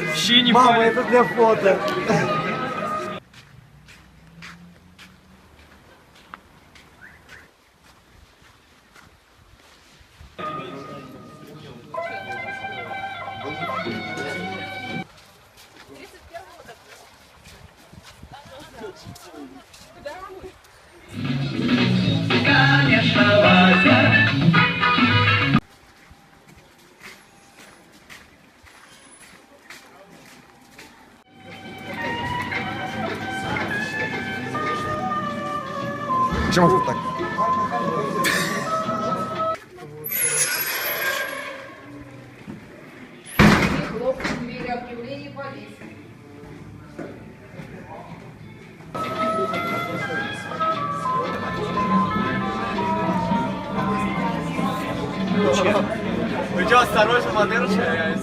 Вообще не Мама, палит. это для фото. Чому тут так? Хлопцы в мире объявлений полиции. Уйди осторожно, Мадырыча.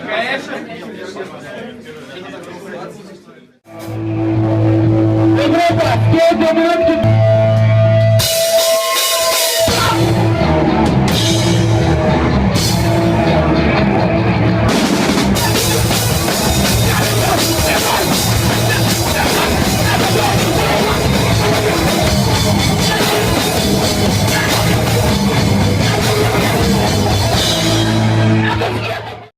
Конечно. Европа, 100 минут.